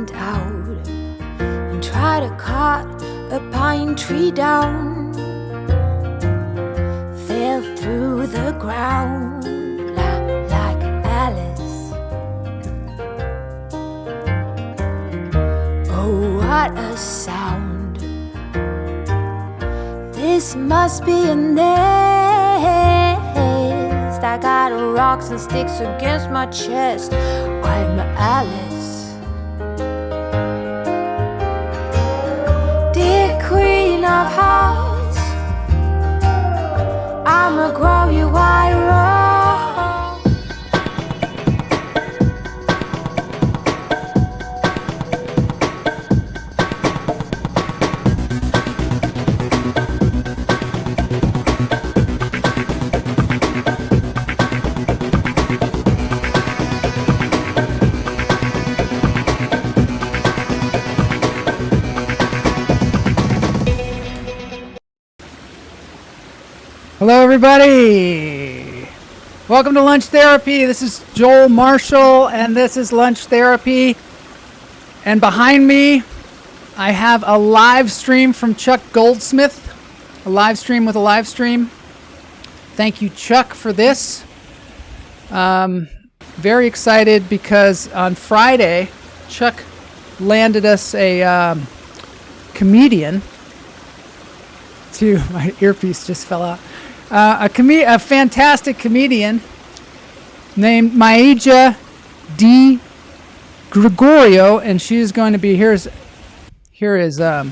went out and tried to cut a pine tree down. Fell through the ground like Alice. Oh, what a sound. This must be a nest. I got rocks and sticks against my chest. I'm Alice. Dear Queen of Hearts, I'ma grow you white rose. Hello everybody! Welcome to Lunch Therapy. This is Joel Marshall and this is Lunch Therapy. And behind me I have a live stream from Chuck Goldsmith. A live stream with a live stream. Thank you, Chuck, for this. Very excited because on Friday Chuck landed us a comedian. My earpiece just fell out. A fantastic comedian named Maija Di Gregorio, and she is going to be here is a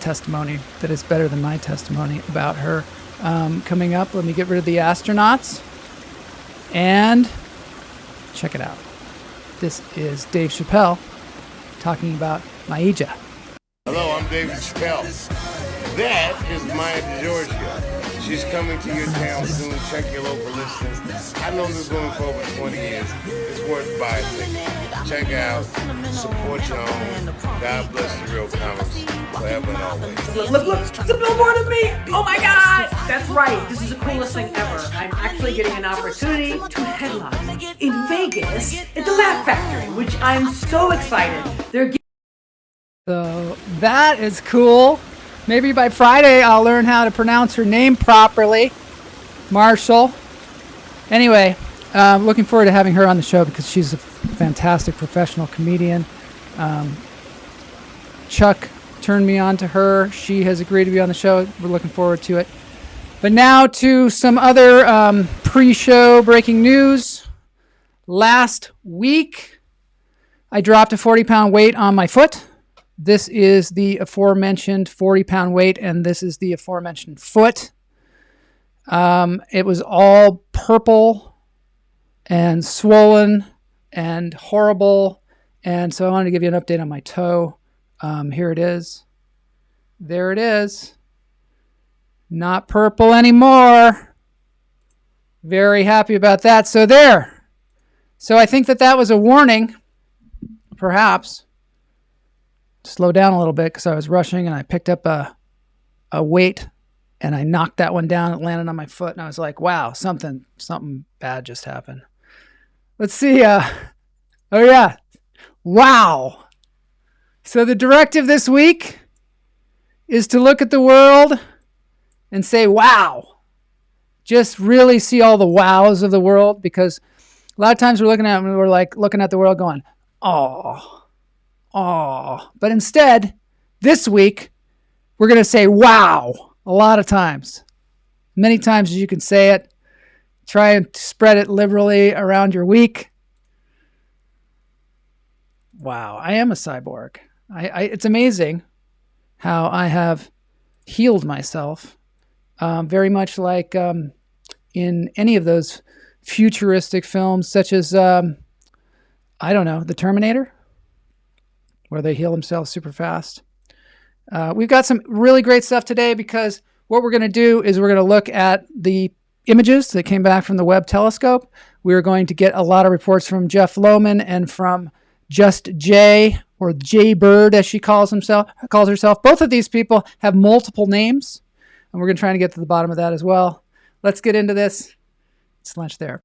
testimony that is better than my testimony about her coming up. Let me get rid of the astronauts and check it out. This is Dave Chappelle talking about Maija. Hello, I'm David Chappelle. That is Maya Georgia. She's coming to your town soon. Check your local listings. I've known this woman for over 20 years. It's worth buying a ticket. Check out, support your own. God bless the real comics forever and always. Look, it's a billboard of me! Oh my god! That's right, this is the coolest thing ever. I'm actually getting an opportunity to headline in Vegas at the Laugh Factory, which I'm so excited. So that is cool. Maybe by Friday I'll learn how to pronounce her name properly. Marshall. Anyway, looking forward to having her on the show because she's a fantastic professional comedian. Chuck turned me on to her. She has agreed to be on the show. We're looking forward to it. But now to some other pre-show breaking news. Last week, I dropped a 40-pound weight on my foot. This is the aforementioned 40-pound weight, and this is the aforementioned foot. It was all purple and swollen and horrible, and so I wanted to give you an update on my toe. Here it is. There it is. Not purple anymore. Very happy about that. So there. So I think that was a warning, perhaps. Slow down a little bit because I was rushing and I picked up a weight and I knocked that one down. It landed on my foot and I was like, wow, something bad just happened. Let's see. Oh yeah. Wow. So the directive this week is to look at the world and say, wow. Just really see all the wows of the world, because a lot of times we're looking at the world going, oh. But instead, this week, we're going to say wow a lot of times. Many times as you can say it. Try and spread it liberally around your week. Wow, I am a cyborg. It's amazing how I have healed myself. Very much like in any of those futuristic films, such as, The Terminator, where they heal themselves super fast. We've got some really great stuff today because what we're going to do is we're going to look at the images that came back from the Webb telescope. We're going to get a lot of reports from Jeff Lohman and from Just Jay, or Jay Bird as she calls herself. Both of these people have multiple names, and we're going to try to get to the bottom of that as well. Let's get into this. It's lunch there.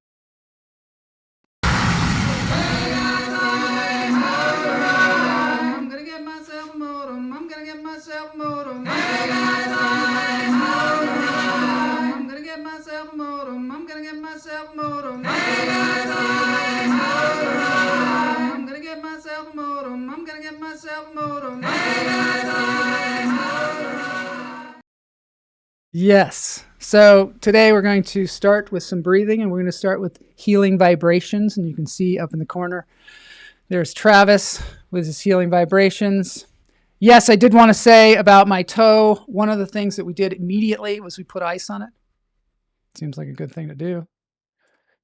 Yes. So today we're going to start with some breathing, and we're going to start with healing vibrations. And you can see up in the corner, there's Travis with his healing vibrations. Yes, I did want to say about my toe, one of the things that we did immediately was we put ice on it. Seems like a good thing to do.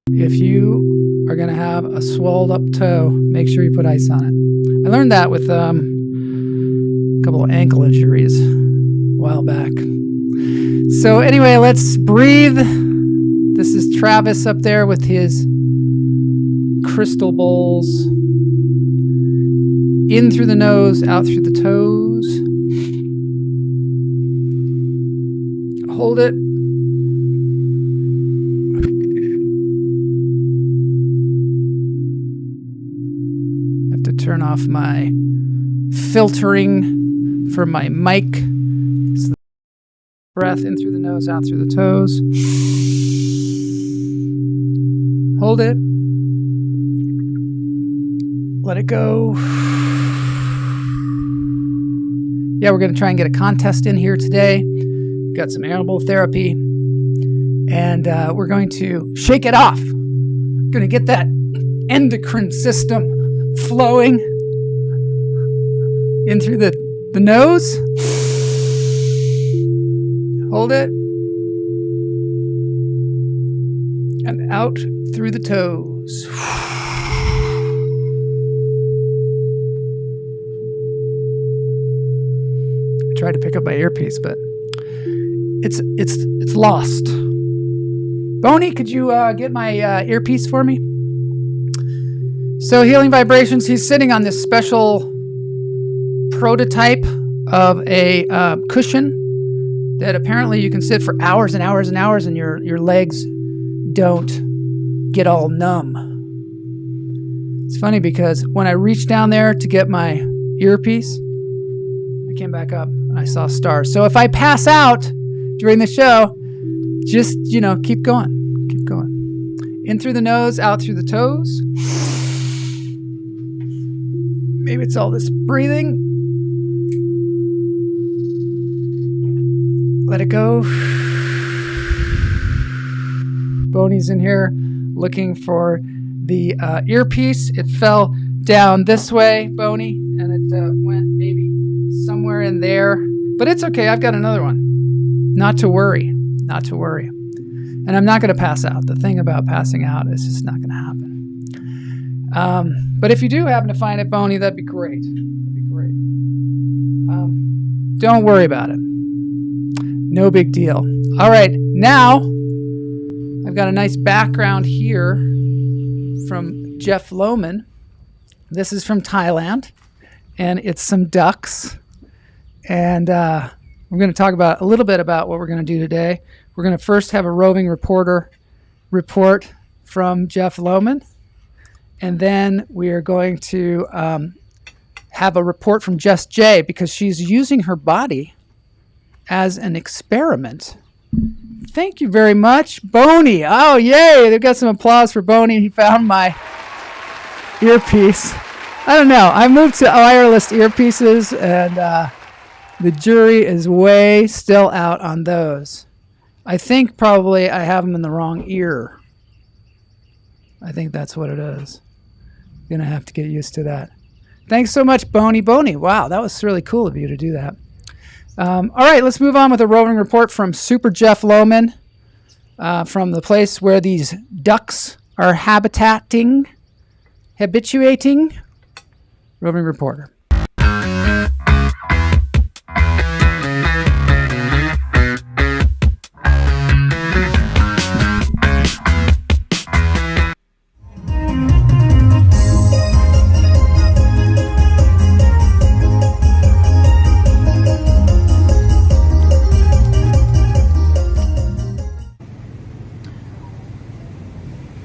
If you are going to have a swelled up toe, make sure you put ice on it. I learned that with a couple of ankle injuries a while back. So anyway, let's breathe. This is Travis up there with his crystal bowls. In through the nose, out through the toes. Hold it. I have to turn off my filtering for my mic. So breath in through the nose, out through the toes. Hold it. Let it go. Yeah, we're going to try and get a contest in here today. We've got some animal therapy. And we're going to shake it off. Going to get that endocrine system flowing in through the nose. Hold it. And out through the toes. I tried to pick up my earpiece, but it's lost. Boney, could you get my earpiece for me? So healing vibrations, he's sitting on this special prototype of a cushion that apparently you can sit for hours and hours and hours and your legs don't get all numb. It's funny because when I reached down there to get my earpiece, I came back up and I saw stars. So if I pass out during the show, just, keep going. Keep going. In through the nose, out through the toes. Maybe it's all this breathing. Let it go. Boney's in here looking for the earpiece. It fell down this way, Boney, and it went maybe somewhere in there. But it's okay. I've got another one. Not to worry. Not to worry. And I'm not going to pass out. The thing about passing out is just not going to happen. But if you do happen to find it, Boney, that'd be great. That'd be great. Don't worry about it. No big deal. All right. Now, I've got a nice background here from Jeff Lohman. This is from Thailand, and it's some ducks. And we're going to talk about a little bit about what we're going to do today. We're going to first have a roving reporter report from Jeff Lohman, and then we are going to have a report from Just J because she's using her body as an experiment. Thank you very much, Boney. Oh, yay! They've got some applause for Boney. He found my earpiece. I don't know. I moved to wireless earpieces, and the jury is way still out on those. I think probably I have them in the wrong ear. I think that's what it is. Gonna have to get used to that. Thanks so much, Boney. Boney, wow, that was really cool of you to do that. All right, let's move on with a roving report from Super Jeff Lohman from the place where these ducks are habituating. Roving reporter.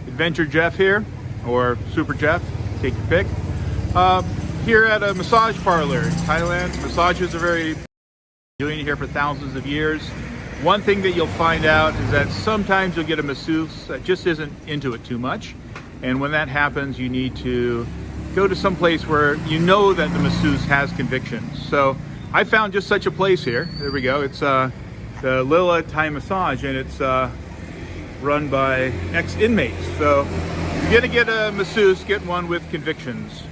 Adventure Jeff here, or Super Jeff, take your pick. Here at a massage parlor in Thailand. Massages are very doing it here for thousands of years. One thing that you'll find out is that sometimes you'll get a masseuse that just isn't into it too much. And when that happens, you need to go to some place where you know that the masseuse has convictions. So I found just such a place here. There we go. It's the Lila Thai Massage, and it's run by ex-inmates. So if you're gonna get a masseuse, get one with convictions.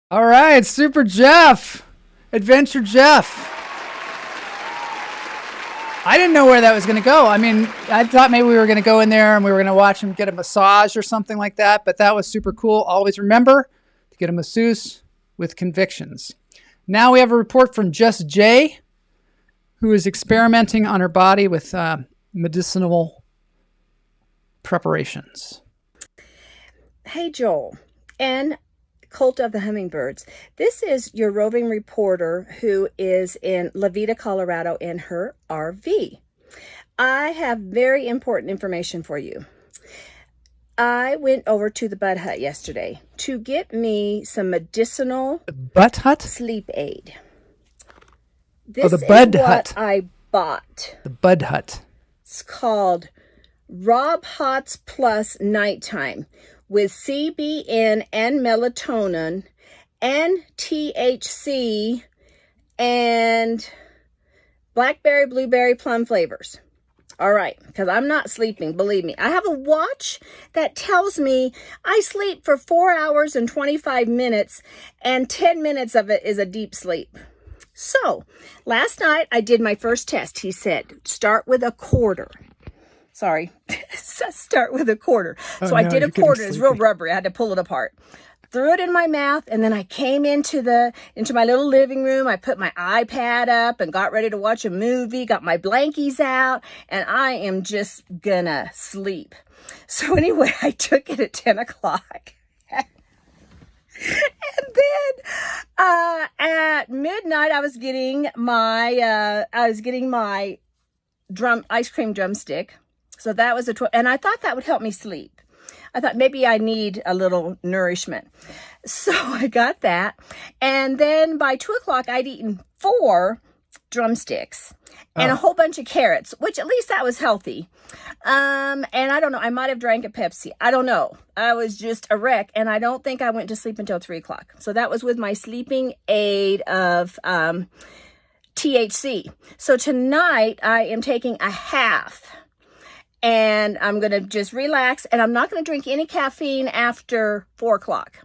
All right, Super Jeff, Adventure Jeff. I didn't know where that was going to go. I mean, I thought maybe we were going to go in there and we were going to watch him get a massage or something like that, but that was super cool. Always remember to get a masseuse with convictions. Now we have a report from Just Jay, who is experimenting on her body with medicinal preparations. Hey, Joel and Cult of the Hummingbirds. This is your roving reporter who is in La Veta, Colorado in her RV. I have very important information for you. I went over to the Bud Hut yesterday to get me some medicinal Butt Hut? sleep aid. This the Bud is what Hut. I bought. The Bud Hut. It's called Rob Hots Plus Nighttime with CBN and melatonin and THC and blackberry, blueberry, plum flavors. All right, because I'm not sleeping, believe me. I have a watch that tells me I sleep for 4 hours and 25 minutes, and 10 minutes of it is a deep sleep. So, last night I did my first test. He said, start with a quarter. Sorry, start with a quarter. Oh, so I no, did a you're getting quarter. It's real sleepy. rubbery. I had to pull it apart. Threw it in my mouth, and then I came into my little living room. I put my iPad up and got ready to watch a movie, got my blankies out, and I am just gonna sleep. So anyway, I took it at 10 o'clock. And then at midnight, I was getting my ice cream drumstick. So that was and I thought that would help me sleep. I thought maybe I need a little nourishment. So I got that. And then by 2 o'clock, I'd eaten 4 drumsticks and a whole bunch of carrots, which at least that was healthy. And I don't know, I might have drank a Pepsi. I don't know. I was just a wreck. And I don't think I went to sleep until 3 o'clock. So that was with my sleeping aid of THC. So tonight I am taking a half. And I'm going to just relax, and I'm not going to drink any caffeine after 4 o'clock.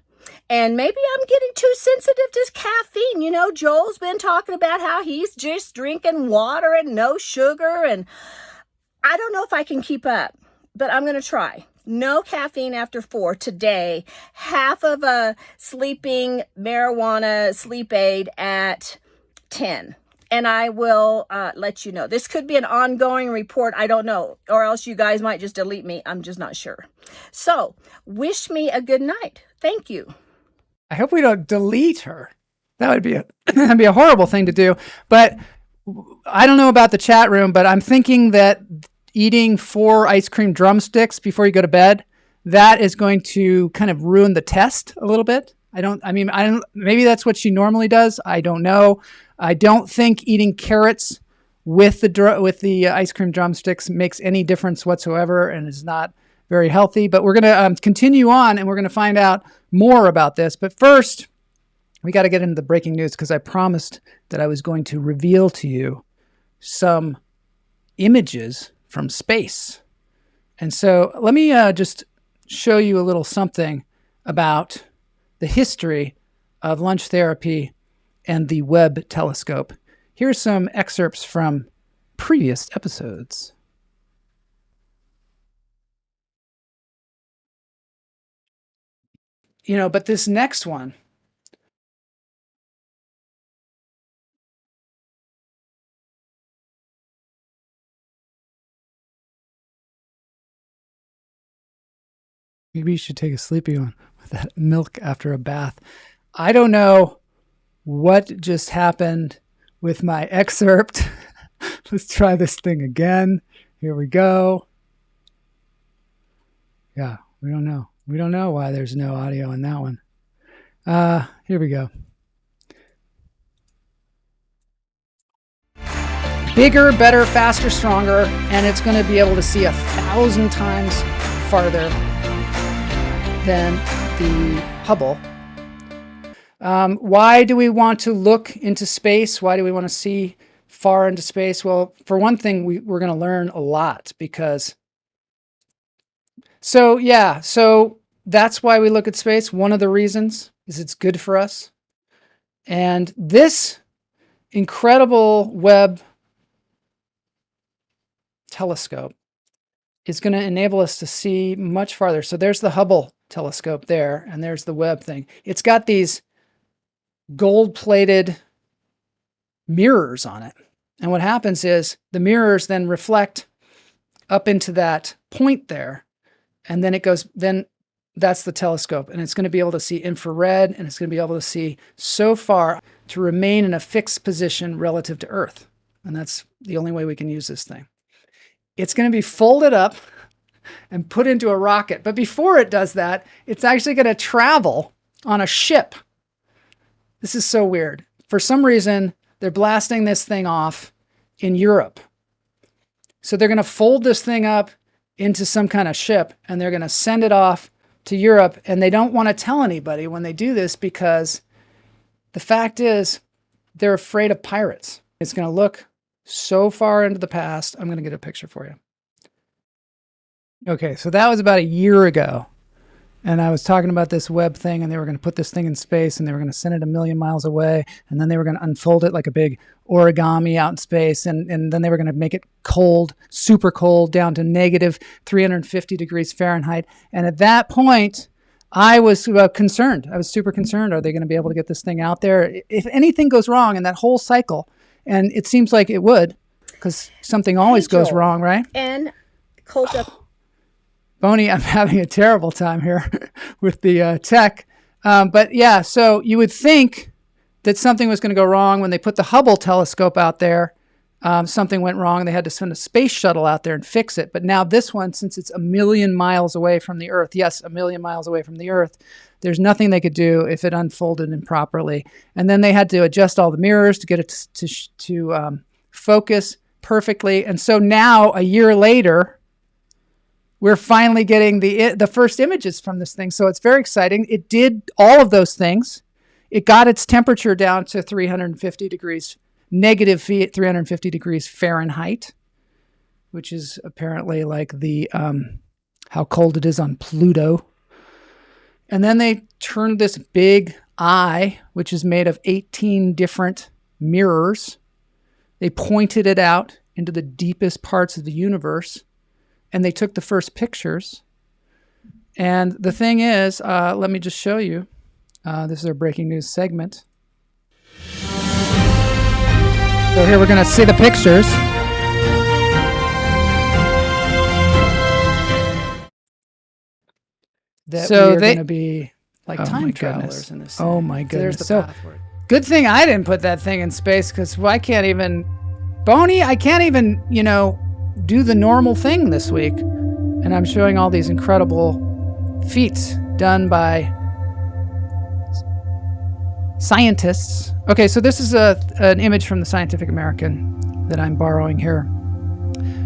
And maybe I'm getting too sensitive to caffeine. You know, Joel's been talking about how he's just drinking water and no sugar. And I don't know if I can keep up, but I'm going to try. No caffeine after 4 today. Half of a sleeping marijuana sleep aid at 10. And I will let you know. This could be an ongoing report. I don't know. Or else you guys might just delete me. I'm just not sure. So, wish me a good night. Thank you. I hope we don't delete her. That would be that'd be a horrible thing to do. But I don't know about the chat room, but I'm thinking that eating 4 ice cream drumsticks before you go to bed, that is going to kind of ruin the test a little bit. Maybe that's what she normally does. I don't know. I don't think eating carrots with the ice cream drumsticks makes any difference whatsoever and is not very healthy. But we're going to continue on, and we're going to find out more about this. But first, we got to get into the breaking news because I promised that I was going to reveal to you some images from space. And so let me just show you a little something about the history of lunch therapy and the Webb telescope. Here's some excerpts from previous episodes. But this next one, maybe you should take a sleepy one with that milk after a bath. I don't know what just happened with my excerpt. Let's try this thing again. Here we go. Yeah, we don't know. We don't know why there's no audio in that one. Here we go. Bigger, better, faster, stronger, and it's going to be able to see 1,000 times farther than the Hubble. Why do we want to look into space? Why do we want to see far into space? Well, for one thing, we're going to learn a lot because... So that's why we look at space. One of the reasons is it's good for us. And this incredible Webb telescope is going to enable us to see much farther. So there's the Hubble telescope there, and there's the Webb thing. It's got these gold-plated mirrors on it. And what happens is the mirrors then reflect up into that point there. And then then that's the telescope. And it's going to be able to see infrared, and it's going to be able to see so far to remain in a fixed position relative to Earth. And that's the only way we can use this thing. It's going to be folded up and put into a rocket. But before it does that, it's actually going to travel on a ship. This is so weird. For some reason, they're blasting this thing off in Europe. So they're going to fold this thing up into some kind of ship, and they're going to send it off to Europe. And they don't want to tell anybody when they do this because the fact is they're afraid of pirates. It's going to look so far into the past. I'm going to get a picture for you. Okay, so that was about a year ago. And I was talking about this Webb thing, and they were going to put this thing in space, and they were going to send it 1,000,000 miles away, and then they were going to unfold it like a big origami out in space, and then they were going to make it cold, super cold, down to negative 350 degrees Fahrenheit. And at that point, I was concerned. I was super concerned. Are they going to be able to get this thing out there? If anything goes wrong in that whole cycle, and it seems like it would, because something always goes wrong, right? And cold up. Boney, I'm having a terrible time here with the tech. But yeah, so you would think that something was going to go wrong when they put the Hubble telescope out there. Something went wrong. They had to send a space shuttle out there and fix it. But now this one, since it's 1,000,000 miles away from the Earth, yes, 1,000,000 miles away from the Earth, there's nothing they could do if it unfolded improperly. And then they had to adjust all the mirrors to get it to focus perfectly. And so now, a year later, we're finally getting the first images from this thing. So it's very exciting. It did all of those things. It got its temperature down to 350 degrees, negative 350 degrees Fahrenheit, which is apparently like the how cold it is on Pluto. And then they turned this big eye, which is made of 18 different mirrors. They pointed it out into the deepest parts of the universe. And they took the first pictures. And the thing is, let me just show you. This is our breaking news segment. So here we're going to see the pictures. So they're going to be like time travelers in this thing. Oh my goodness. So there's the path for it. Good thing I didn't put that thing in space, because I can't even, Boney, I can't even, do the normal thing this week. And I'm showing all these incredible feats done by scientists. Okay, so this is an image from the Scientific American that I'm borrowing here.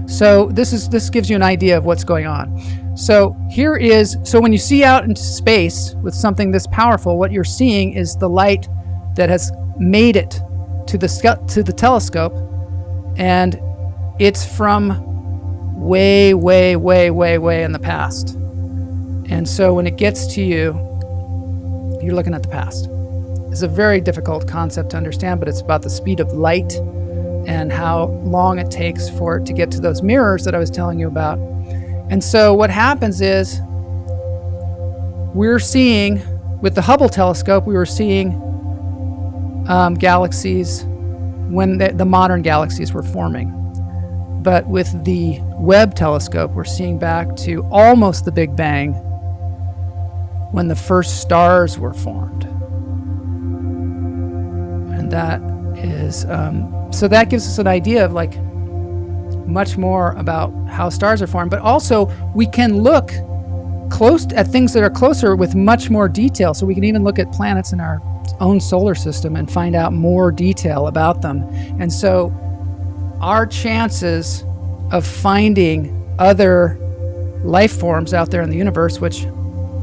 So this gives you an idea of what's going on. So when you see out into space with something this powerful, what you're seeing is the light that has made it to the telescope, and it's from way, way, way, way, way in the past. And so when it gets to you, you're looking at the past. It's a very difficult concept to understand, but it's about the speed of light and how long it takes for it to get to those mirrors that I was telling you about. And so what happens is we're seeing, with the Hubble telescope, we were seeing galaxies when the modern galaxies were forming. But with the Webb telescope, we're seeing back to almost the Big Bang, when the first stars were formed. And that is, so that gives us an idea of like much more about how stars are formed. But also we can look close at things that are closer with much more detail. So we can even look at planets in our own solar system and find out more detail about them. And so our chances of finding other life forms out there in the universe, which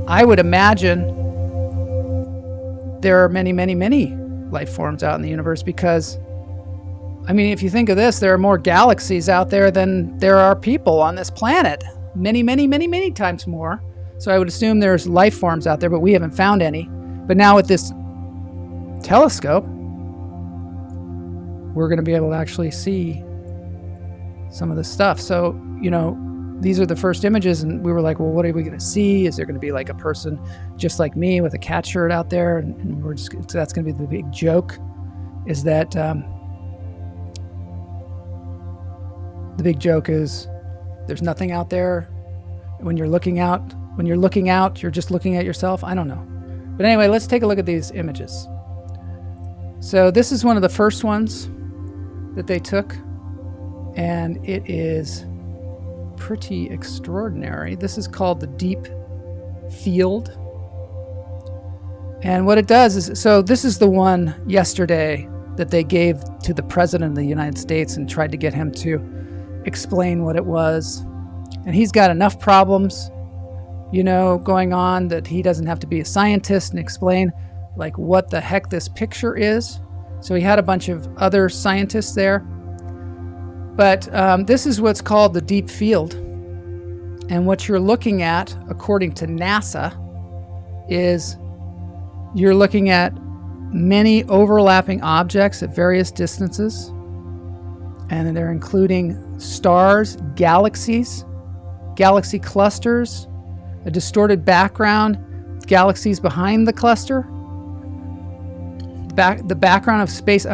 I would imagine there are many, many, many life forms out in the universe, because, I mean, if you think of this, there are more galaxies out there than there are people on this planet. Many, many, many, many times more. So I would assume there's life forms out there, but we haven't found any. But now with this telescope, we're going to be able to actually see some of this stuff. So, you know, these are the first images, and we were like, well, what are we going to see? Is there going to be like a person just like me with a cat shirt out there? And we're just, so that's going to be the big joke, is that the big joke is there's nothing out there. When you're looking out, you're just looking at yourself. I don't know. But anyway, let's take a look at these images. So this is one of the first ones that they took, and it is pretty extraordinary. This is called the Deep Field. And what it does is, so this is the one yesterday that they gave to the President of the United States and tried to get him to explain what it was. And he's got enough problems, you know, going on, that he doesn't have to be a scientist and explain like what the heck this picture is. So he had a bunch of other scientists there. But this is what's called the Deep Field. And what you're looking at, according to NASA, is you're looking at many overlapping objects at various distances. And they're including stars, galaxies, galaxy clusters, a distorted background, galaxies behind the cluster. The background of space,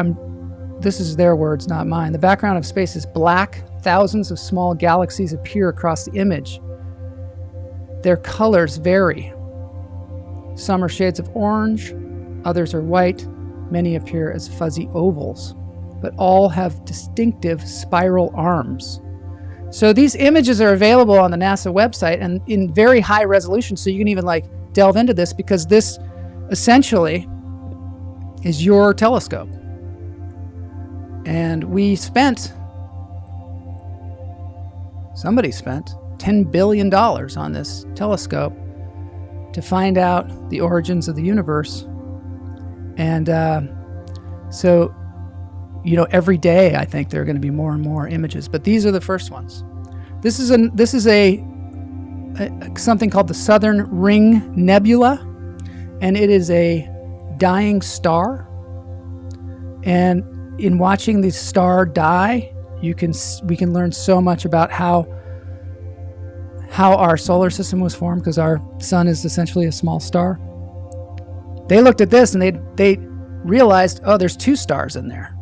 this is their words, not mine. The background of space is black. Thousands of small galaxies appear across the image. Their colors vary. Some are shades of orange, others are white, many appear as fuzzy ovals, but all have distinctive spiral arms. So these images are available on the NASA website and in very high resolution, so you can even like delve into this, because this essentially is your telescope. And somebody spent $10 billion on this telescope to find out the origins of the universe. And so, you know, every day I think there are going to be more and more images, but these are the first ones. This is something called the Southern Ring Nebula, and it is a dying star. And in watching the star die, we can learn so much about how our solar system was formed, because our sun is essentially a small star. They looked at this and they realized, oh, there's two stars in there.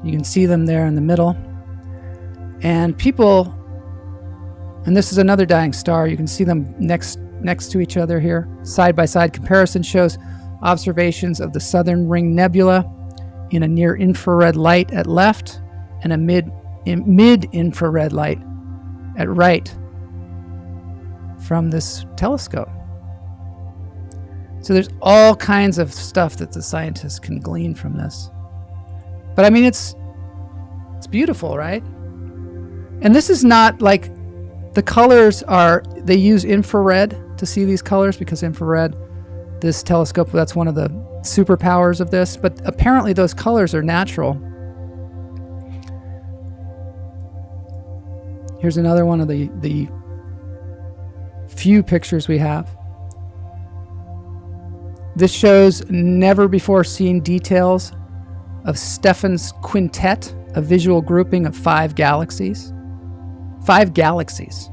You can see them there in the middle. And this is another dying star. You can see them next to each other here. Side-by-side comparison shows observations of the Southern Ring Nebula in a near-infrared light at left and a mid-infrared light at right from this telescope. So there's all kinds of stuff that the scientists can glean from this. But I mean, it's beautiful, right? And this is not like, the colors they use infrared to see these colors, because infrared, this telescope, that's one of the superpowers of this, but apparently those colors are natural. Here's another one of the few pictures we have. This shows never before seen details of Stephan's quintet, a visual grouping of 5 galaxies. 5 galaxies.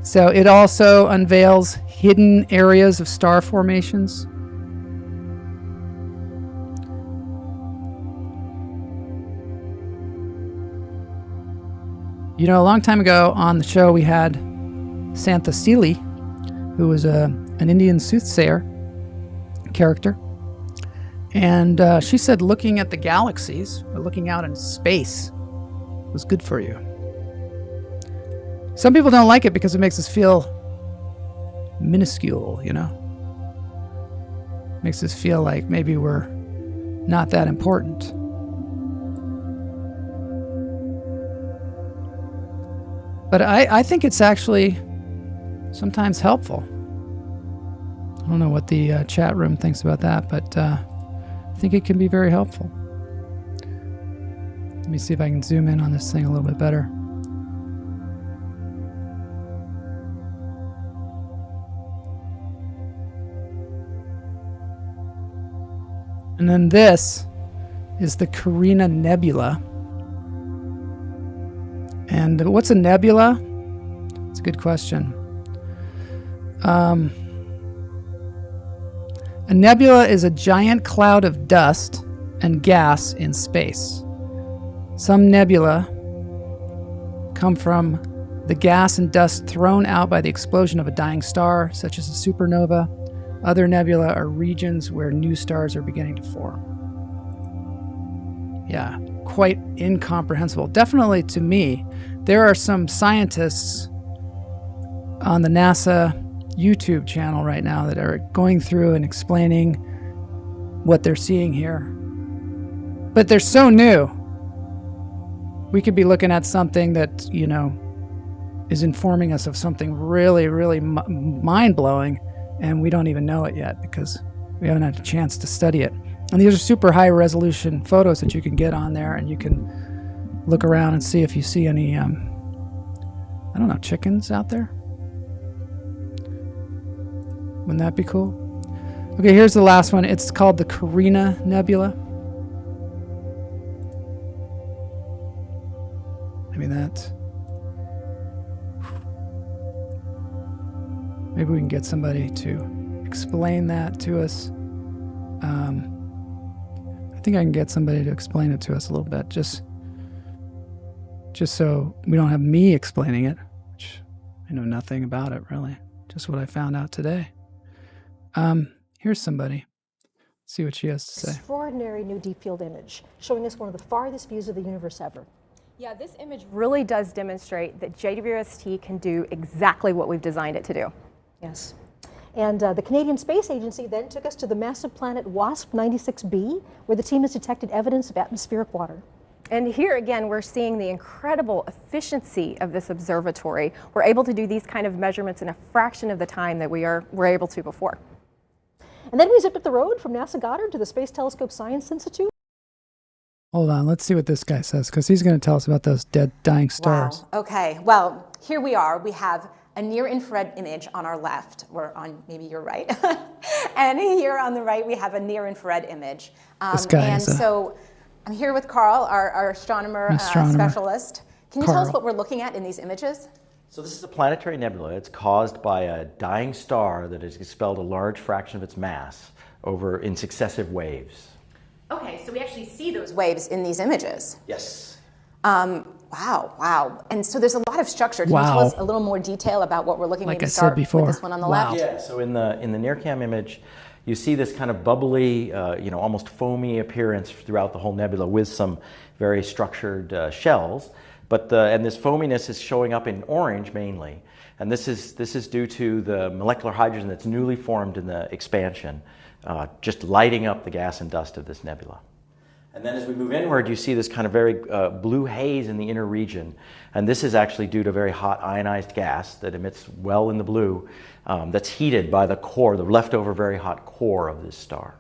So it also unveils hidden areas of star formations. You know, a long time ago on the show we had Santha Seeley, who was an Indian soothsayer character. And she said looking at the galaxies, or looking out in space, was good for you. Some people don't like it because it makes us feel minuscule, you know? Makes us feel like maybe we're not that important. But I think it's actually sometimes helpful. I don't know what the chat room thinks about that, but I think it can be very helpful. Let me see if I can zoom in on this thing a little bit better. And then this is the Carina Nebula. And what's a nebula? It's a good question. A nebula is a giant cloud of dust and gas in space. Some nebula come from the gas and dust thrown out by the explosion of a dying star, such as a supernova. Other nebula are regions where new stars are beginning to form. Yeah, quite incomprehensible. Definitely to me. There are some scientists on the NASA YouTube channel right now that are going through and explaining what they're seeing here. But they're so new. We could be looking at something that, you know, is informing us of something really, really mind-blowing, and we don't even know it yet because we haven't had a chance to study it. And these are super high-resolution photos that you can get on there, and you can look around and see if you see any, I don't know, chickens out there. Wouldn't that be cool? Okay, here's the last one. It's called the Carina Nebula. I mean, that. Maybe we can get somebody to explain that to us. I think I can get somebody to explain it to us a little bit, just so we don't have me explaining it, which I know nothing about it really, just what I found out today. Here's somebody. Let's see what she has to say. Extraordinary new deep field image, showing us one of the farthest views of the universe ever. Yeah, this image really does demonstrate that JWST can do exactly what we've designed it to do. Yes. And the Canadian Space Agency then took us to the massive planet WASP 96b, where the team has detected evidence of atmospheric water. And here again, we're seeing the incredible efficiency of this observatory. We're able to do these kind of measurements in a fraction of the time that we're able to before. And then we zipped up the road from NASA Goddard to the Space Telescope Science Institute. Hold on, let's see what this guy says, because he's going to tell us about those dead, dying stars. Wow. Okay, well, here we are. We have a near-infrared image on our left, or on maybe your right. And here on the right, we have a near-infrared image. This guy and is so I'm here with Carl, our astronomer specialist. Can you tell us what we're looking at in these images? So this is a planetary nebula. It's caused by a dying star that has expelled a large fraction of its mass over in successive waves. Okay, so we actually see those waves in these images. Yes. Wow. And so there's a lot of structure. Can you tell us a little more detail about what we're looking at? Like I said before. With this one on the left. Yeah, so in the NIRCam image, you see this kind of bubbly, almost foamy appearance throughout the whole nebula with some very structured shells. And this foaminess is showing up in orange mainly. And this is due to the molecular hydrogen that's newly formed in the expansion, just lighting up the gas and dust of this nebula. And then as we move inward, you see this kind of very blue haze in the inner region. And this is actually due to very hot ionized gas that emits well in the blue that's heated by the core, the leftover very hot core of this star.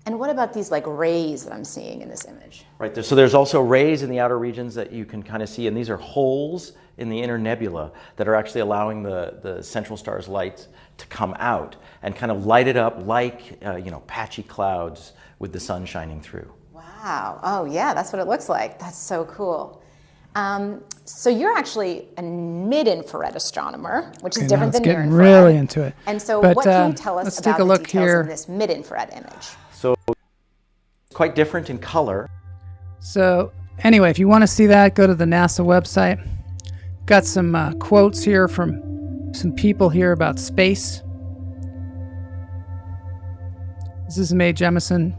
And what about these like rays that I'm seeing in this image? Right, so there's also rays in the outer regions that you can kind of see, and these are holes in the inner nebula that are actually allowing the central star's light to come out and kind of light it up like patchy clouds with the sun shining through. Wow. Oh yeah, that's what it looks like. That's so cool. So you're actually a mid-infrared astronomer, which is different than near-infrared. Getting really into it. And so but, what can you tell us about the details here. of this mid-infrared image? So it's quite different in color. So anyway, if you want to see that, go to the NASA website. Got some quotes here from some people here about space. This is Mae Jemison.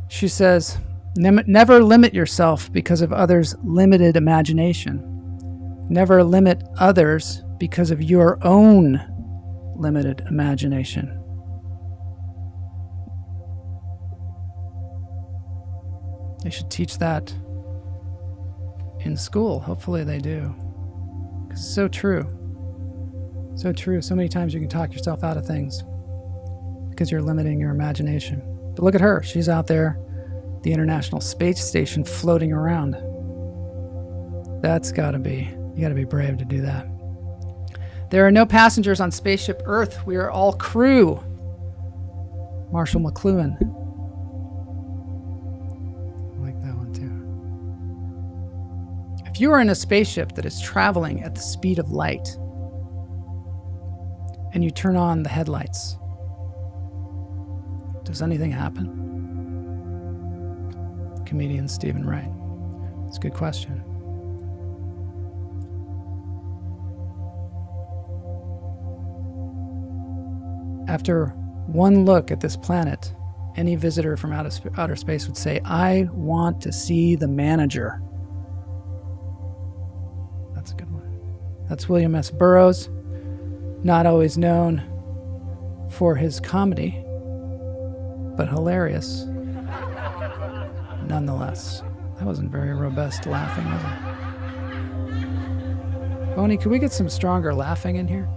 She says, never limit yourself because of others' limited imagination. Never limit others because of your own limited imagination. They should teach that in school. Hopefully they do. It's so true. So true. So many times you can talk yourself out of things because you're limiting your imagination. But look at her. She's out there, the International Space Station, floating around. That's gotta be, you gotta be brave to do that. There are no passengers on Spaceship Earth. We are all crew. Marshall McLuhan. I like that one too. If you are in a spaceship that is traveling at the speed of light and you turn on the headlights, does anything happen? Comedian Stephen Wright. It's a good question. After one look at this planet, any visitor from outer space would say, I want to see the manager. That's a good one. That's William S. Burroughs, not always known for his comedy, but hilarious nonetheless. That wasn't very robust laughing, was it? Boney, could we get some stronger laughing in here?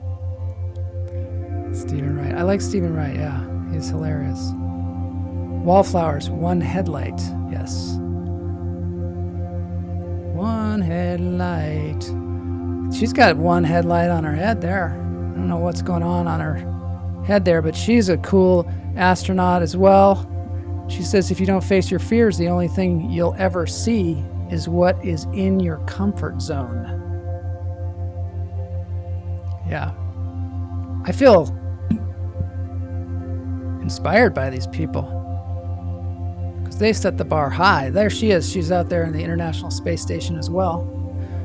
Stephen Wright. I like Stephen Wright, yeah. He's hilarious. Wallflowers, one headlight. Yes. One headlight. She's got one headlight on her head there. I don't know what's going on her head there, but she's a cool astronaut as well. She says if you don't face your fears, the only thing you'll ever see is what is in your comfort zone. Yeah. I feel inspired by these people because they set the bar high. There she is. She's out there in the International Space Station as well.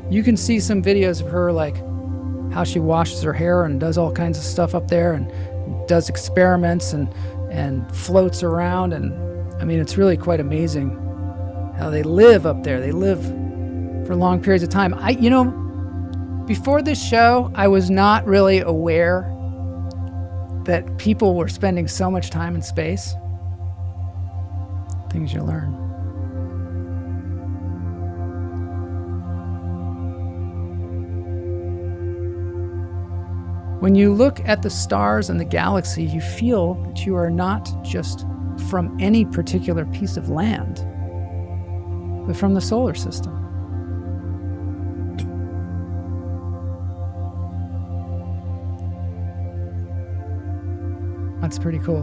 You can see some videos of her, like how she washes her hair and does all kinds of stuff up there and does experiments and floats around. And I mean, it's really quite amazing how they live up there. They live for long periods of time. Before this show, I was not really aware that people were spending so much time in space. Things you learn. When you look at the stars and the galaxy, you feel that you are not just from any particular piece of land, but from the solar system. That's pretty cool.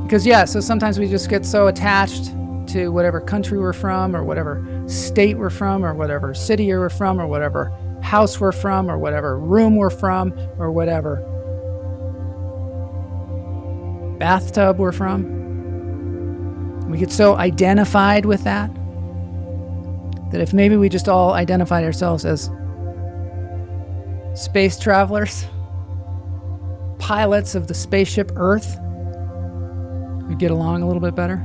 Because so sometimes we just get so attached to whatever country we're from, or whatever state we're from, or whatever city we're from, or whatever house we're from, or whatever room we're from, or whatever bathtub we're from. We get so identified with that if maybe we just all identified ourselves as space travelers, pilots of the spaceship Earth, we get along a little bit better.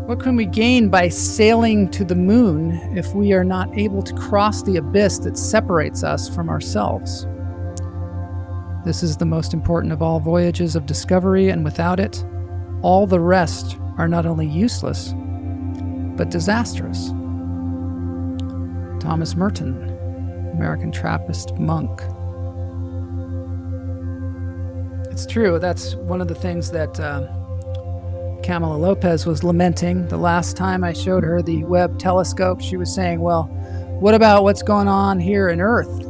What can we gain by sailing to the moon if we are not able to cross the abyss that separates us from ourselves? This is the most important of all voyages of discovery, and without it, all the rest are not only useless, but disastrous. Thomas Merton, American Trappist monk. It's true, that's one of the things that Camila Lopez was lamenting. The last time I showed her the Webb telescope, she was saying, well, what about what's going on here on Earth?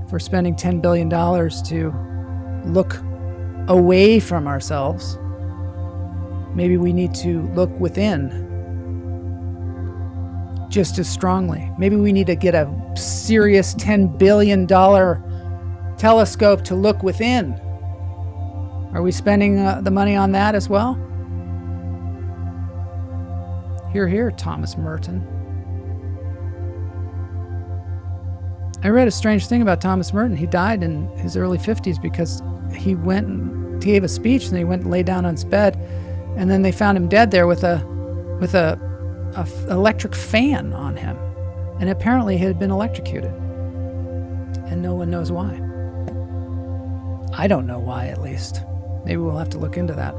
If we're spending $10 billion to look away from ourselves, maybe we need to look within just as strongly. Maybe we need to get a serious $10 billion telescope to look within. Are we spending the money on that as well? Hear, hear, Thomas Merton. I read a strange thing about Thomas Merton. He died in his early 50s because he went and gave a speech, and then he went and lay down on his bed, and then they found him dead there with a electric fan on him, and apparently he had been electrocuted, and no one knows why. I don't know why, at least. Maybe we'll have to look into that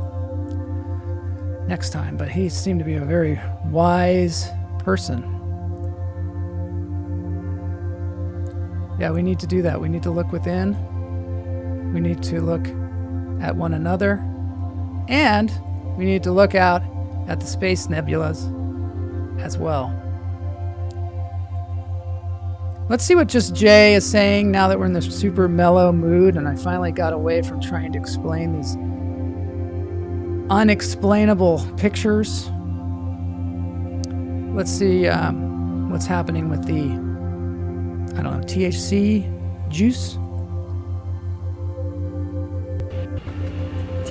next time. But he seemed to be a very wise person. Yeah, we need to do that. We need to look within. We need to look at one another. And we need to look out at the space nebulas as well. Let's see what just Jay is saying now that we're in this super mellow mood and I finally got away from trying to explain these unexplainable pictures. Let's see what's happening with the, I don't know, THC juice.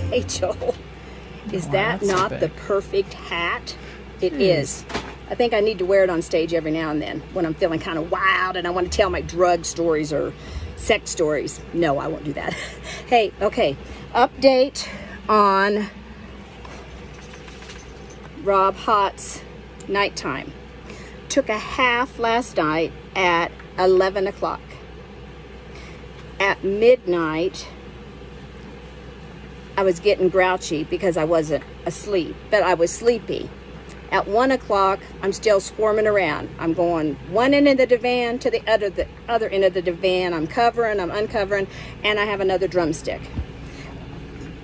Hey, Joel, is that that's so not big. the perfect hat? It is. I think I need to wear it on stage every now and then when I'm feeling kind of wild and I want to tell my drug stories or sex stories. No, I won't do that. Hey, okay, update on Rob Hott's nighttime. Took a half last night at 11 o'clock. At midnight, I was getting grouchy because I wasn't asleep, but I was sleepy. At 1 o'clock, I'm still squirming around. I'm going one end of the divan to the other end of the divan. I'm covering, I'm uncovering, and I have another drumstick.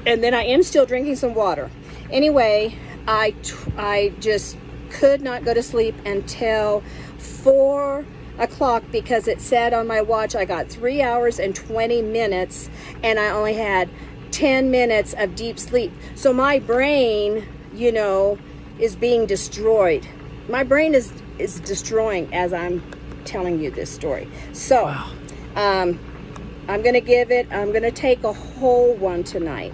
And then I am still drinking some water. Anyway, I just could not go to sleep until 4 o'clock because it said on my watch I got 3 hours and 20 minutes and I only had 10 minutes of deep sleep. So my brain, you know, is being destroyed. My brain is destroying as I'm telling you this story. So Wow. I'm gonna take a whole one tonight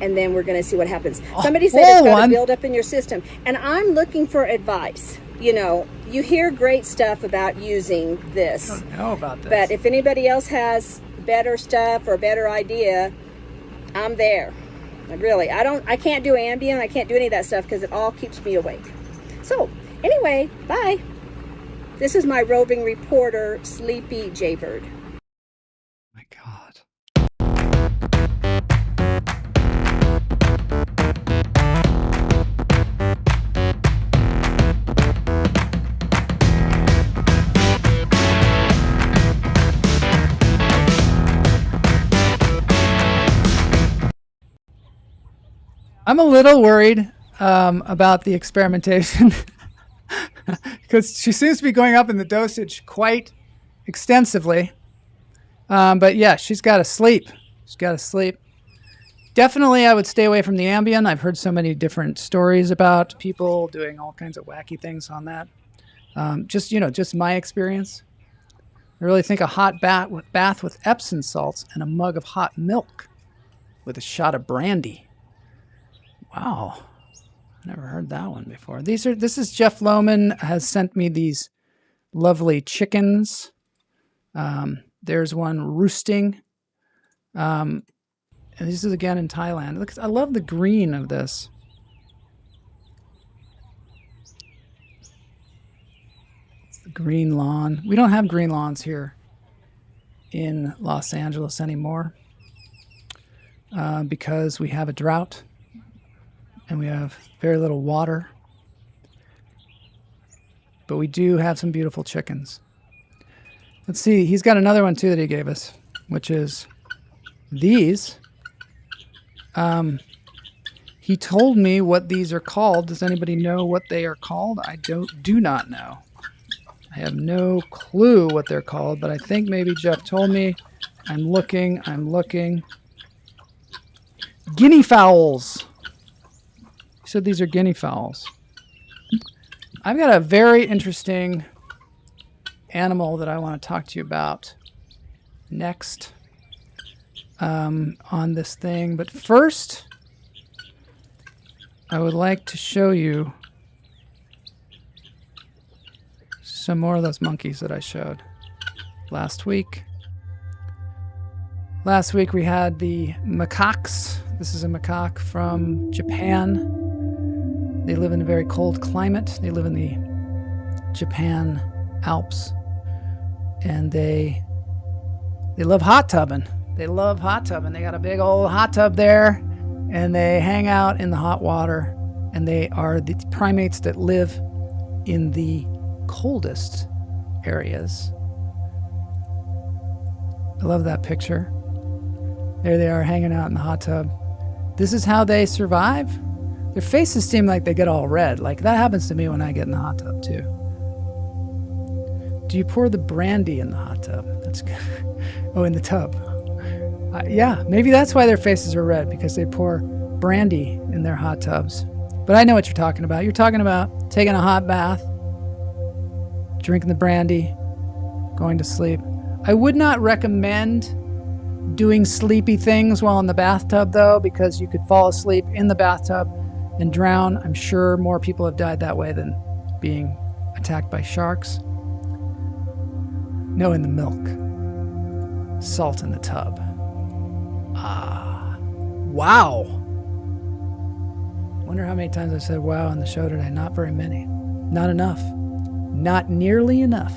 and then we're gonna see what happens. Somebody said it's gotta build up in your system and I'm looking for advice. You know, you hear great stuff about using this. I don't know about this. But if anybody else has better stuff or better idea, I'm there. Really, I can't do Ambien, I can't do any of that stuff because it all keeps me awake. So, anyway, bye. This is my roving reporter, Sleepy Jaybird. My God. I'm a little worried about the experimentation because she seems to be going up in the dosage quite extensively. But yeah, she's got to sleep. She's got to sleep. Definitely, I would stay away from the Ambien. I've heard so many different stories about people doing all kinds of wacky things on that. Just my experience. I really think a hot bath with Epsom salts and a mug of hot milk with a shot of brandy. Wow, never heard that one before. This is Jeff Lohman has sent me these lovely chickens. There's one roosting. And this is again in Thailand. Look, I love the green of this. It's the green lawn. We don't have green lawns here in Los Angeles anymore because we have a drought. And we have very little water. But we do have some beautiful chickens. Let's see, he's got another one too that he gave us, which is these. He told me what these are called. Does anybody know what they are called? I do not know. I have no clue what they're called, but I think maybe Jeff told me. I'm looking. Guinea fowls. He said these are guinea fowls. I've got a very interesting animal that I want to talk to you about next on this thing. But first, I would like to show you some more of those monkeys that I showed last week. Last week we had the macaques. This is a macaque from Japan. They live in a very cold climate. They live in the Japan Alps. And they love hot tubbing. They love hot tubbing. They got a big old hot tub there. and they hang out in the hot water, and they are the primates that live in the coldest areas. I love that picture. There they are hanging out in the hot tub. This is how they survive. Their faces seem like they get all red. Like that happens to me when I get in the hot tub too. Do you pour the brandy in the hot tub? That's good. Oh, in the tub. Yeah, maybe that's why their faces are red, because they pour brandy in their hot tubs. But I know what you're talking about. You're talking about taking a hot bath, drinking the brandy, going to sleep. I would not recommend doing sleepy things while in the bathtub, though, because you could fall asleep in the bathtub and drown. I'm sure more people have died that way than being attacked by sharks. No, in the milk. Salt in the tub. Ah. Wow. Wonder how many times I said wow on the show today. Not very many. Not enough. Not nearly enough.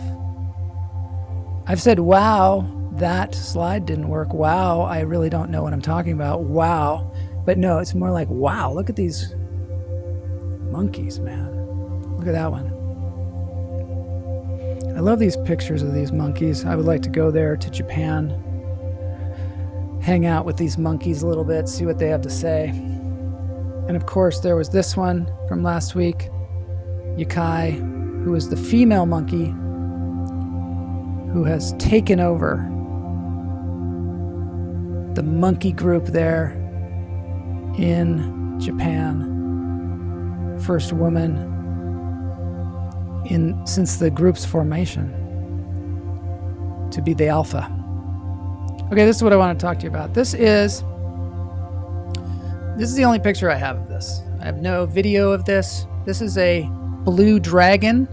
I've said wow, that slide didn't work. Wow, I really don't know what I'm talking about. Wow. But no, it's more like, wow, look at these monkeys, man. Look at that one. I love these pictures of these monkeys. I would like to go there to Japan, hang out with these monkeys a little bit, see what they have to say. And of course, there was this one from last week, Yukai, who is the female monkey who has taken over the monkey group there in Japan. First woman since the group's formation to be the alpha. Okay, this is what I want to talk to you about. This is the only picture I have of this. I have no video of this. This is a blue dragon,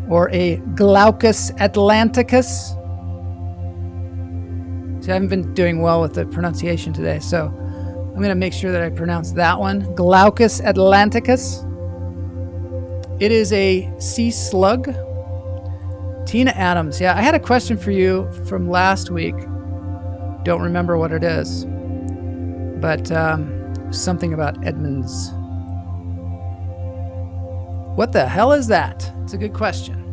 or a Glaucus atlanticus. See, I haven't been doing well with the pronunciation today, so I'm going to make sure that I pronounce that one. Glaucus atlanticus. It is a sea slug. Tina Adams. Yeah, I had a question for you from last week. Don't remember what it is, but something about Edmonds. What the hell is that? It's a good question.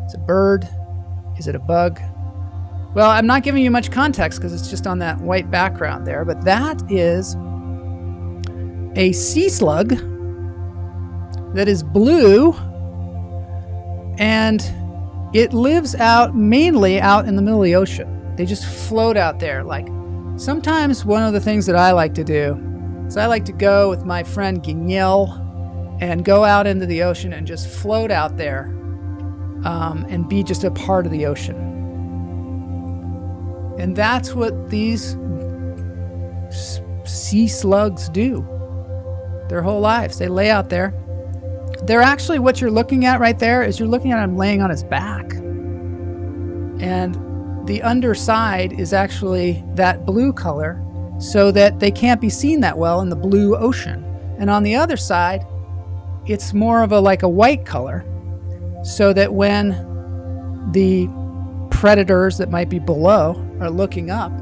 It's a bird. Is it a bug? Well, I'm not giving you much context because it's just on that white background there, but that is a sea slug that is blue, and it lives mainly out in the middle of the ocean. They just float out there. Like, sometimes one of the things that I like to do is I like to go with my friend Guinea and go out into the ocean and just float out there and be just a part of the ocean. And that's what these sea slugs do their whole lives. They lay out there. They're actually, what you're looking at right there is you're looking at him laying on his back. And the underside is actually that blue color so that they can't be seen that well in the blue ocean. And on the other side, it's more of like a white color so that when the predators that might be below are looking up,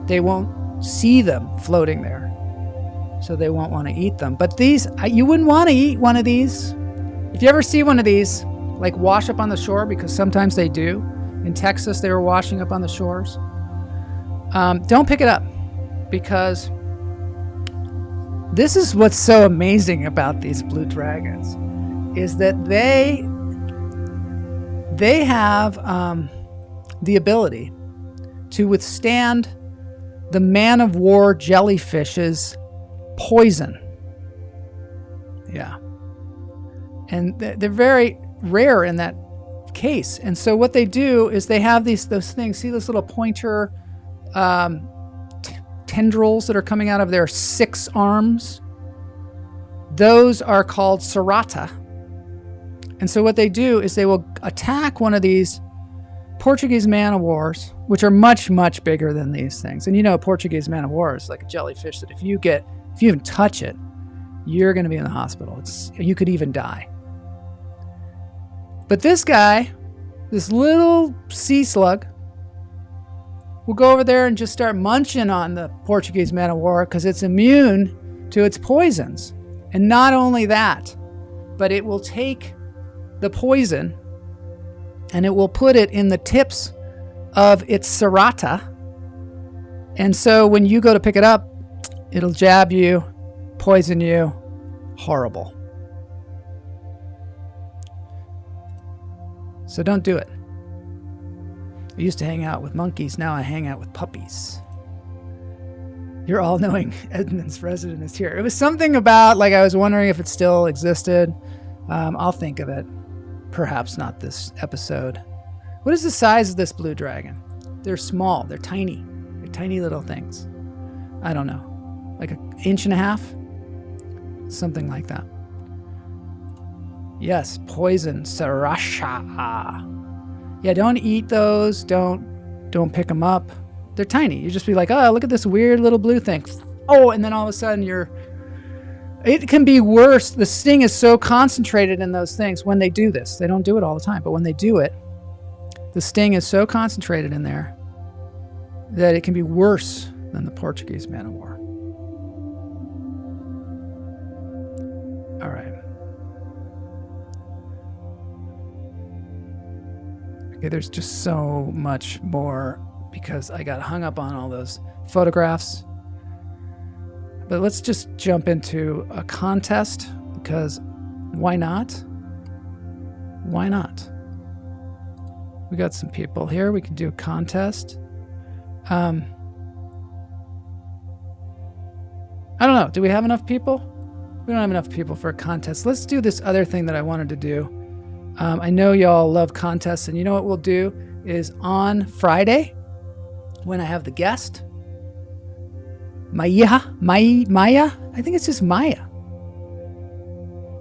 they won't see them floating there. So they won't want to eat them. But these, you wouldn't want to eat one of these. If you ever see one of these, like wash up on the shore, because sometimes they do. In Texas, they were washing up on the shores. Don't pick it up, because this is what's so amazing about these blue dragons, is that they have the ability to withstand the man-of-war jellyfish's poison. Yeah. And they're very rare in that case. And so what they do is they have those things. See those little pointer tendrils that are coming out of their 6 arms? Those are called serrata. And so what they do is they will attack one of these Portuguese man-of-wars, which are much, much bigger than these things. And you know, a Portuguese man-of-war is like a jellyfish that if you even touch it, you're going to be in the hospital. You could even die. But this guy, this little sea slug, will go over there and just start munching on the Portuguese man of war because it's immune to its poisons. And not only that, but it will take the poison and it will put it in the tips of its serrata. And so when you go to pick it up, it'll jab you, poison you. Horrible. So don't do it. I used to hang out with monkeys. Now I hang out with puppies. Your all-knowing Edmonds resident is here. It was something about, like, I was wondering if it still existed. I'll think of it. Perhaps not this episode. What is the size of this blue dragon? They're small. They're tiny. They're tiny little things. I don't know. Like an inch and a half? Something like that. Yes, poison. Sriracha. Yeah, don't eat those. Don't pick them up. They're tiny. You just be like, oh, look at this weird little blue thing. Oh, and then all of a sudden it can be worse. The sting is so concentrated in those things when they do this. They don't do it all the time, but when they do it, the sting is so concentrated in there that it can be worse than the Portuguese man of war. All right. Okay, there's just so much more because I got hung up on all those photographs. But let's just jump into a contest because why not? Why not? We got some people here. We can do a contest. I don't know. Do we have enough people? We don't have enough people for a contest. Let's do this other thing that I wanted to do. I know y'all love contests, and you know what we'll do is on Friday, when I have the guest, Maya, I think it's just Maya.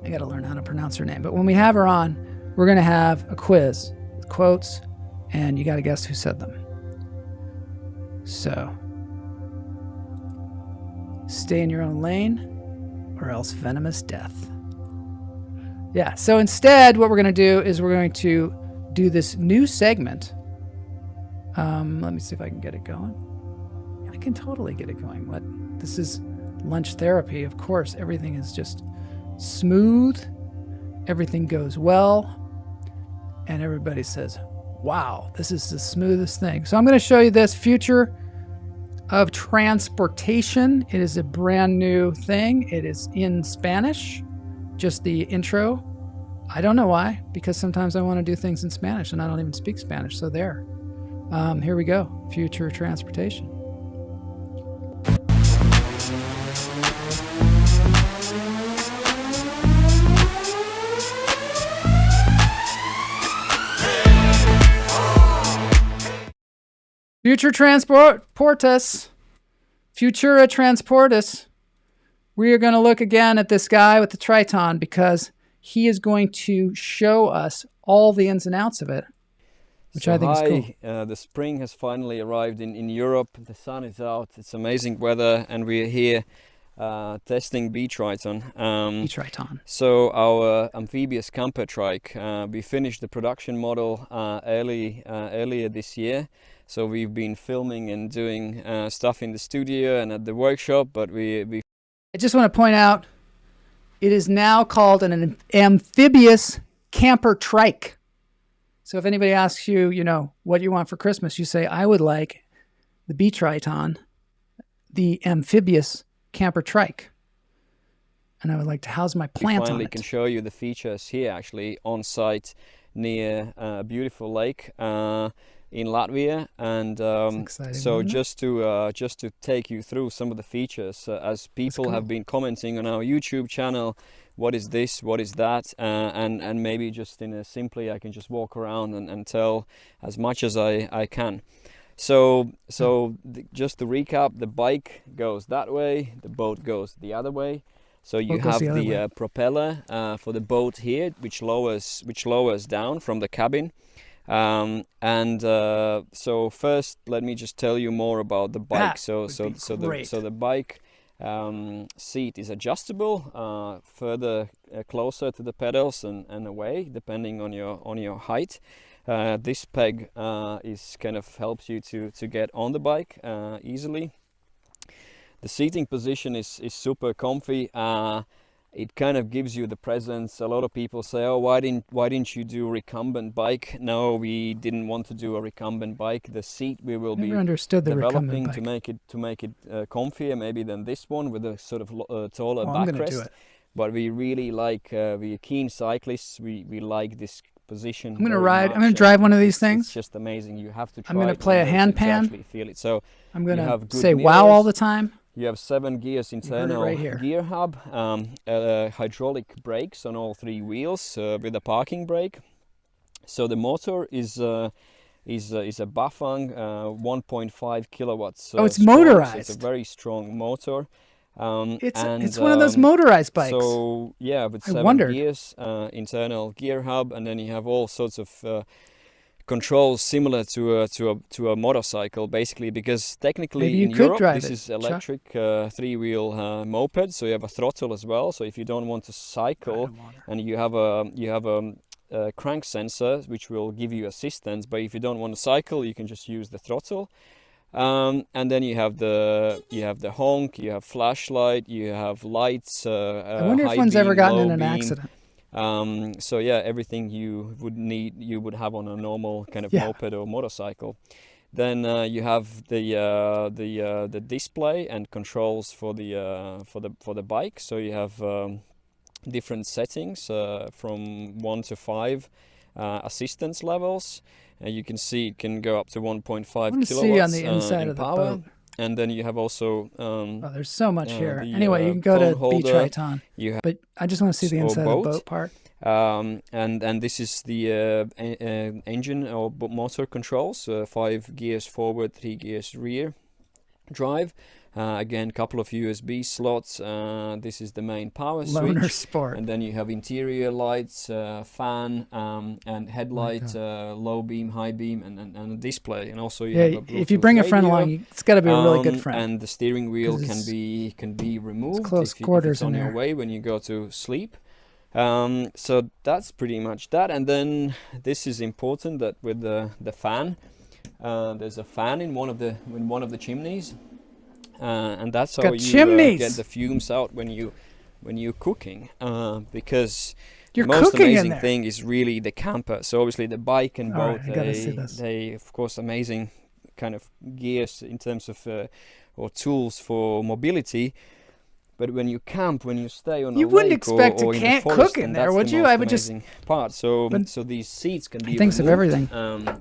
I got to learn how to pronounce her name. But when we have her on, we're going to have a quiz with quotes, and you got to guess who said them. So, stay in your own lane, or else venomous death. Yeah, so instead, what we're going to do is we're going to do this new segment. Let me see if I can get it going. I can totally get it going. What? This is lunch therapy. Of course, everything is just smooth. Everything goes well. And everybody says, wow, this is the smoothest thing. So I'm going to show you this future of transportation. It is a brand new thing. It is in Spanish. Just the intro. I don't know why, because sometimes I want to do things in Spanish and I don't even speak Spanish. So there. Here we go. Future transportation. Future Transportus. Futura Transportus. We are going to look again at this guy with the Triton because he is going to show us all the ins and outs of it, which I think is cool. The spring has finally arrived in Europe. The sun is out. It's amazing weather, and we are here testing B-Triton. So our amphibious camper trike. We finished the production model earlier this year. So we've been filming and doing stuff in the studio and at the workshop, but we I just want to point out, it is now called an amphibious camper trike. So if anybody asks you, what you want for Christmas, you say, I would like the B-Triton, the amphibious camper trike. And I would like to house my plant on it. Finally can show you the features here actually on site near a beautiful lake in Latvia, and so just to take you through some of the features, as people have been commenting on our YouTube channel, what is this, what is that, and maybe just simply I can just walk around and tell as much as I can. So just to recap, the bike goes that way, the boat goes the other way. So you have the propeller for the boat here, which lowers down from the cabin. So first, let me just tell you more about the bike. So the bike seat is adjustable, further closer to the pedals and away, depending on your height. This peg is kind of helps you to get on the bike easily. The seating position is super comfy. It kind of gives you the presence. A lot of people say, oh, why didn't you do a recumbent bike? No, we didn't want to do a recumbent bike. The seat we will be developing to make it comfier maybe than this one with a sort of taller backrest. But we really like, we're keen cyclists, we like this position. I'm gonna drive one of these things. It's just amazing. You have to try. I'm gonna play a hand pan. Actually feel it. So I'm gonna say wow all the time. You have 7 gears internal gear hub, hydraulic brakes on all 3 wheels with a parking brake. So the motor is a Bafang 1.5 kilowatts. Oh, it's strong, motorized. So it's a very strong motor. It's one of those motorized bikes. So yeah, with 7 gears, internal gear hub, and then you have all sorts of controls similar to a motorcycle, basically, because technically in Europe this is electric 3-wheel moped, so you have a throttle as well. So if you don't want to cycle, and you have a crank sensor which will give you assistance, but if you don't want to cycle, you can just use the throttle. And then you have the honk, you have flashlight, you have lights. I wonder if one's ever gotten in an accident. So yeah, everything you would need, you would have on a normal kind of moped or motorcycle. Then you have the display and controls for the bike. So you have different settings from 1 to 5 assistance levels. You can see it can go up to 1.5 kilowatts see on the inside of the power. boat. And then you have also there's so much here. Anyway, you can go to Beach Triton, but I just want to see the inside of the boat part. And this is the engine or motor controls, 5 gears forward, 3 gears rear drive. Again, couple of USB slots. This is the main power switch. Sport. And then you have interior lights, fan, and headlight, low beam, high beam, and a display. And also you have a Bluetooth if you bring a friend along, it's got to be a really good friend. And the steering wheel can be removed. It's close quarters on your way when you go to sleep. So that's pretty much that. And then this is important, that with the fan, there's a fan in one of the chimneys. And that's how you get the fumes out when you're cooking, because the most amazing thing is really the camper. So obviously the bike and boat, they of course amazing kind of gears in terms of or tools for mobility. But when you camp, when you stay on a lake wouldn't expect or to in the forest, cook in there, would you? I would just part. So these seats can be thinks removed. Of everything.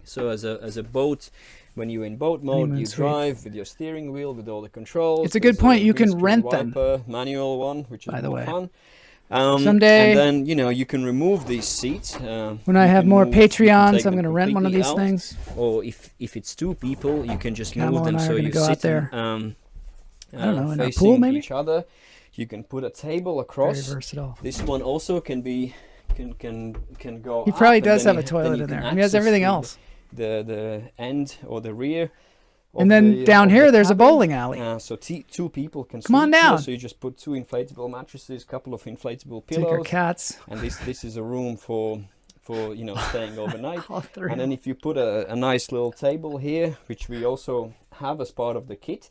So as a boat. When you're in boat mode, you drive with your steering wheel, with all the controls. It's a good point. You can rent them. Manual one, which is by the way fun. Someday, and then you can remove these seats. When I have more Patreons, I'm going to rent one of these things. Or if it's 2 people, you can just move them so you sit there. I don't know, in a facing pool maybe? each other. You can put a table across. Very versatile. This one also can go. He probably does have a toilet in there. And he has everything else. The end or the rear. And then down here, there's a bowling alley. So 2 people can come on down. So you just put 2 inflatable mattresses, a couple of inflatable pillows. Take your cats. And this is a room for staying overnight. And then if you put a nice little table here, which we also have as part of the kit,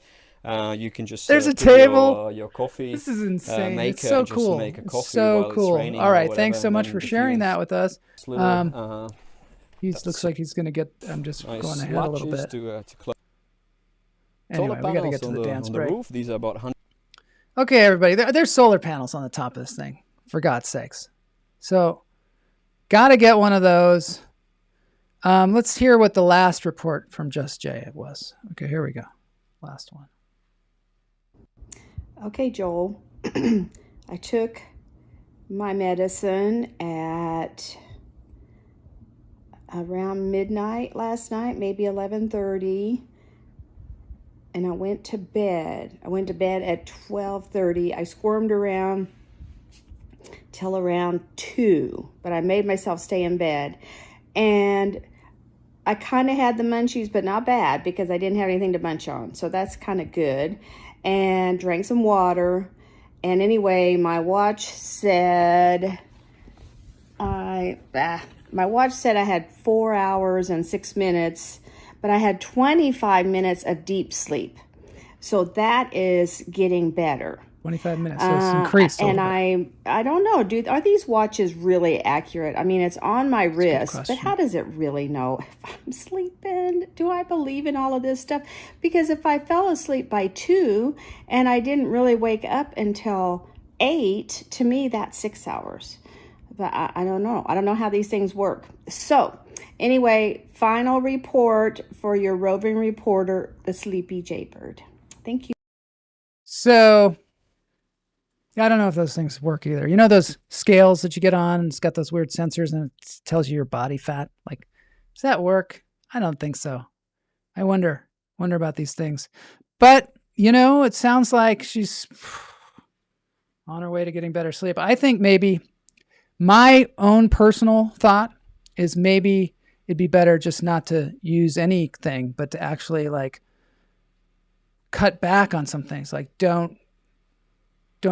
you can just there's a put table. Your coffee. This is insane. Maker, it's so and cool. Just make a coffee so while cool. It's raining all right, or thanks so whatever, much for sharing that with us. He looks like he's going to get. I'm just nice going ahead a little bit. To close. Anyway, we got to get to the dance break. Roof. These are about 100. Okay, everybody. There's solar panels on the top of this thing. For God's sakes. So, got to get one of those. Let's hear what the last report from Just Jay was. Okay, here we go. Last one. Okay, Joel. I took my medicine at around midnight last night, maybe 11:30, and I went to bed. I went to bed at 12:30. I squirmed around till around 2, but I made myself stay in bed. And I kind of had the munchies, but not bad because I didn't have anything to munch on. So that's kind of good. And drank some water. And anyway, my watch said, my my watch said I had 4 hours and 6 minutes, but I had 25 minutes of deep sleep. So that is getting better. 25 minutes, so it's increased. And I don't know, are these watches really accurate? I mean, it's on my wrist, but how does it really know if I'm sleeping? Do I believe in all of this stuff? Because if I fell asleep by 2 and I didn't really wake up until 8, to me, that's 6 hours. But I don't know. I don't know how these things work. So anyway, final report for your roving reporter, the Sleepy Jaybird. Thank you. So I don't know if those things work either. You know those scales that you get on, and it's got those weird sensors and it tells you your body fat? Like, does that work? I don't think so. I wonder about these things. But, you know, it sounds like she's on her way to getting better sleep. I think maybe my own personal thought is maybe it'd be better just not to use anything, but to actually like cut back on some things. Like don't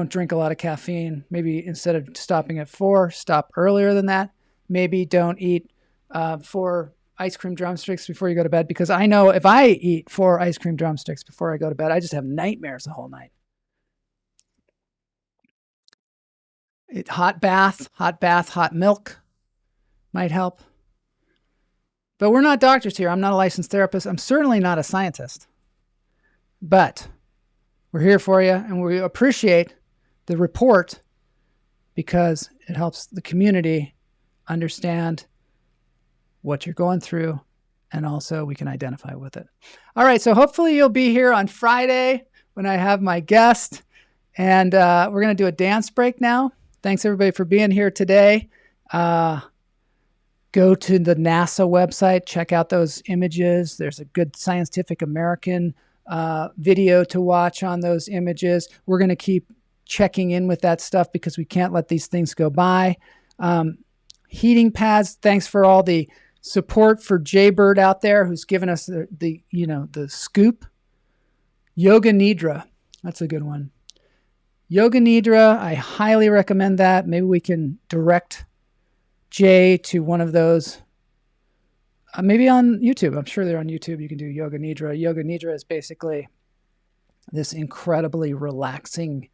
drink a lot of caffeine. Maybe instead of stopping at 4, stop earlier than that. Maybe don't eat 4 ice cream drumsticks before you go to bed, because I know if I eat 4 ice cream drumsticks before I go to bed, I just have nightmares the whole night. Hot bath, hot milk might help. But we're not doctors here. I'm not a licensed therapist. I'm certainly not a scientist. But we're here for you, and we appreciate the report because it helps the community understand what you're going through, and also we can identify with it. All right, so hopefully you'll be here on Friday when I have my guest, and we're going to do a dance break now. Thanks, everybody, for being here today. Go to the NASA website, check out those images. There's a good Scientific American video to watch on those images. We're going to keep checking in with that stuff because we can't let these things go by. Heating pads, thanks for all the support for Jaybird out there who's given us the scoop. Yoga Nidra, that's a good one. Yoga Nidra, I highly recommend that. Maybe we can direct Jay to one of those. Maybe on YouTube. I'm sure they're on YouTube. You can do Yoga Nidra. Yoga Nidra is basically this incredibly relaxing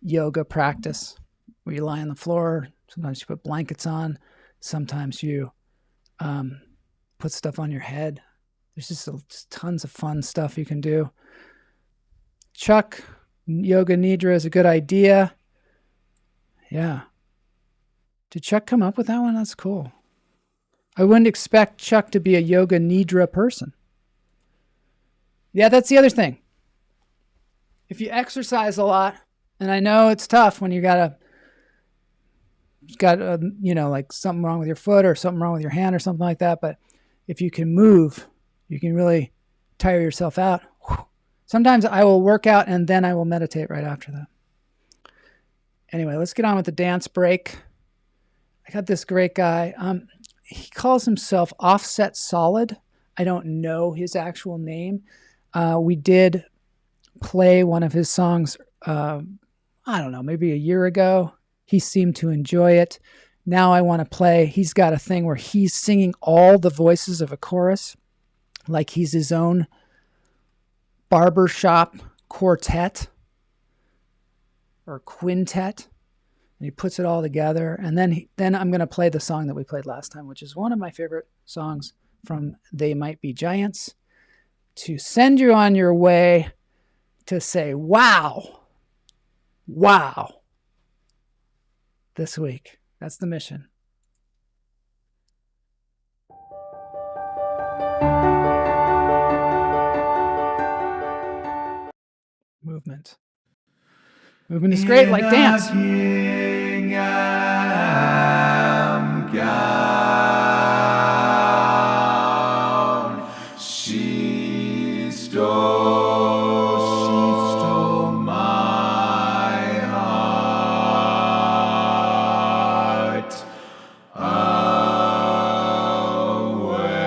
yoga practice where you lie on the floor. Sometimes you put blankets on. Sometimes you put stuff on your head. There's just tons of fun stuff you can do. Chuck, Yoga Nidra is a good idea. Yeah. Did Chuck come up with that one? That's cool. I wouldn't expect Chuck to be a Yoga Nidra person. Yeah, that's the other thing. If you exercise a lot, and I know it's tough when you got like something wrong with your foot or something wrong with your hand or something like that, but if you can move, you can really tire yourself out. Sometimes I will work out and then I will meditate right after that. Anyway, let's get on with the dance break. I got this great guy. He calls himself Offset Solid. I don't know his actual name. We did play one of his songs, I don't know, maybe a year ago. He seemed to enjoy it. Now I want to play. He's got a thing where he's singing all the voices of a chorus, like he's his own barbershop quartet or quintet. And he puts it all together. And then I'm going to play the song that we played last time, which is one of my favorite songs from They Might Be Giants, to send you on your way to say, wow, wow, this week. That's the mission. Movement. Movement is great, like dance. She stole my heart away.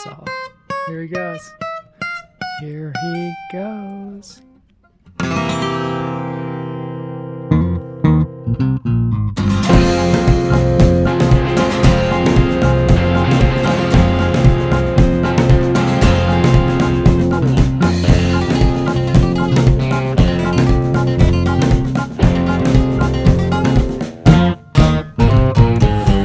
Uppsala. Here he goes. Here he goes.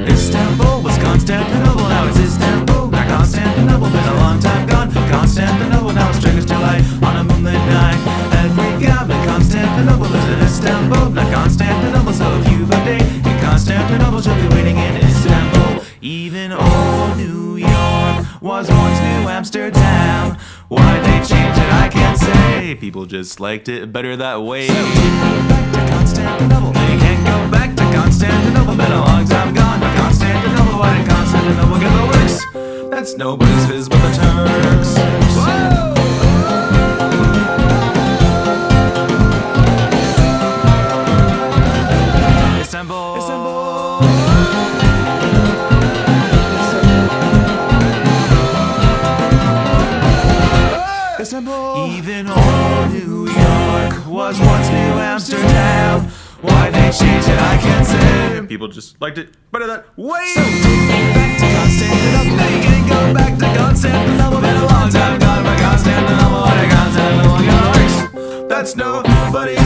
Istanbul was Constantinople, now it's Istanbul, not Constantinople, been a long time gone. Constantinople, now it's Turkish delight on a moonlit night. Every gamin, Constantinople lives in Istanbul, not Constantinople. So if you've a date in Constantinople, she'll be waiting in Istanbul. Even old New York was once New Amsterdam. Why'd they change it? I can't say. People just liked it better that way. So back to Constantinople. They can't go back to Constantinople. Been a long time gone. But Constantinople, why did Constantinople get the works? That's nobody's biz but the Turks. Whoa! Istanbul. Istanbul. Istanbul. Even old New York was once New Amsterdam. Why they changed it, I can't say. People just liked it better that way. So take me back to Constantinople. They can't go back to Constantinople. Been a long time gone, but Constantinople, why did Constantinople get the works? That's nobody